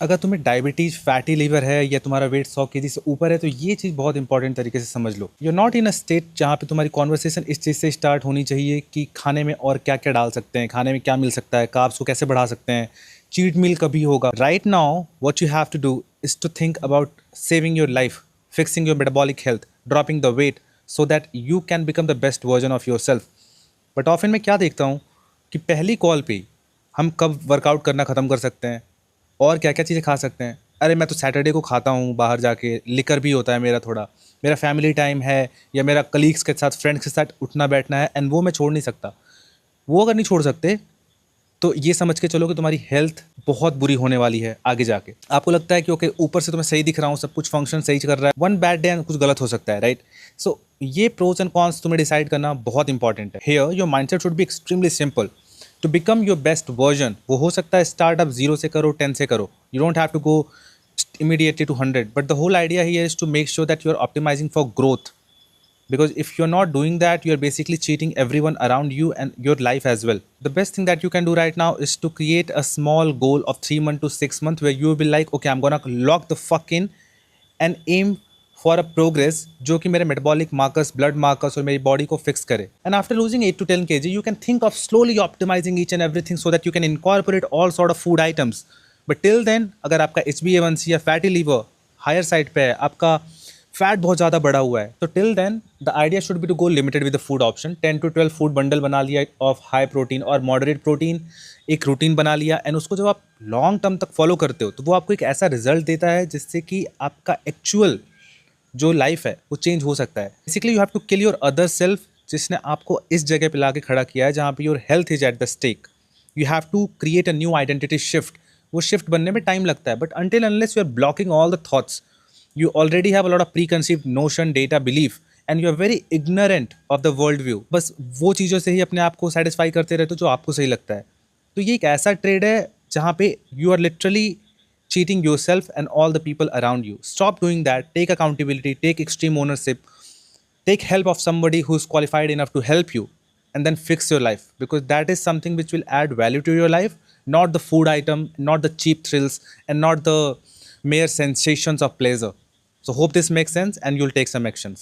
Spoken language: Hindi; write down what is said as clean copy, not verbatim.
अगर तुम्हें डायबिटीज़, फैटी लीवर है या तुम्हारा वेट 100 kg से ऊपर है तो ये चीज़ बहुत इंपॉर्टेंट तरीके से समझ लो। You are not in a state जहाँ पे तुम्हारी कॉन्वर्सेशन इस चीज़ से स्टार्ट होनी चाहिए कि खाने में और क्या क्या डाल सकते हैं, खाने में क्या मिल सकता है, कार्ब्स को कैसे बढ़ा सकते हैं, चीट मील कभी होगा। Right now what you have to do is to think about saving your life, fixing your metabolic health, dropping the weight so that you can become the best version of yourself. But often मैं क्या देखता हूँ कि पहली कॉल पे ही हम कब वर्कआउट करना ख़त्म कर सकते हैं और क्या क्या चीज़ें खा सकते हैं। अरे मैं तो सैटरडे को खाता हूँ बाहर जाके, लिकर भी होता है मेरा थोड़ा, मेरा फैमिली टाइम है या मेरा कलीग्स के साथ, फ्रेंड्स के साथ उठना बैठना है एंड वो मैं छोड़ नहीं सकता। वो अगर नहीं छोड़ सकते तो ये समझ के चलो कि तुम्हारी हेल्थ बहुत बुरी होने वाली है आगे जाके। आपको लगता है कि ओके ऊपर से तो मैं सही दिख रहा हूँ, सब कुछ फंक्शन सही कर रहा है, वन बैड डे कुछ गलत हो सकता है, राइट। सो ये प्रोज एंड कॉन्स तुम्हें डिसाइड करना बहुत इंपॉर्टेंट है। Here your mindset should be extremely simple to become your best version. वो हो सकता है स्टार्ट आप 0 से करो, 10 से करो, you don't have to go immediately to 100, but the whole idea here is to make sure that you are optimizing for growth, because if you're not doing that you are basically cheating everyone around you and your life as well. The best thing that you can do right now is to create a small goal of 3 months to 6 months where you will be like, okay, I'm gonna lock the fuck in and aim for a progress जो कि मेरे metabolic markers, blood markers और मेरी body को fix करे. And after losing 8 to 10 kg you can think of slowly optimizing each and everything so that you can incorporate all sort of food items. But till then अगर आपका HbA1c या fatty liver higher side पे है, आपका फैट बहुत ज़्यादा बढ़ा हुआ है, तो till then the idea should be to go limited with the food option. 10 to 12 food bundle बना लिया ऑफ हाई प्रोटीन और मॉडरेट प्रोटीन, एक रूटीन बना लिया एंड उसको जब आप लॉन्ग टर्म तक फॉलो करते हो तो वो आपको एक ऐसा रिजल्ट देता है जिससे कि आपका एक्चुअल जो लाइफ है वो चेंज हो सकता है। Basically you have to kill your other self जिसने आपको इस जगह पे ला के खड़ा किया है जहाँ पे your health is at the stake. You have to create a new identity shift. वो शिफ्ट बनने में टाइम लगता है, but until unless you are blocking all the thoughts, you already have a lot of preconceived notion, data, belief and you are very ignorant of the world view। बस वो चीज़ों से ही अपने आप को सेटिस्फाई करते रहते हो जो आपको सही लगता है। तो ये एक ऐसा ट्रेड है जहाँ पे you are literally cheating yourself and all the people around you. Stop doing that. Take accountability, take extreme ownership, take help of somebody who's qualified enough to help you and then fix your life, because that is something which will add value to your life, not the food item, not the cheap thrills and not the mere sensations of pleasure. So hope this makes sense and you'll take some actions.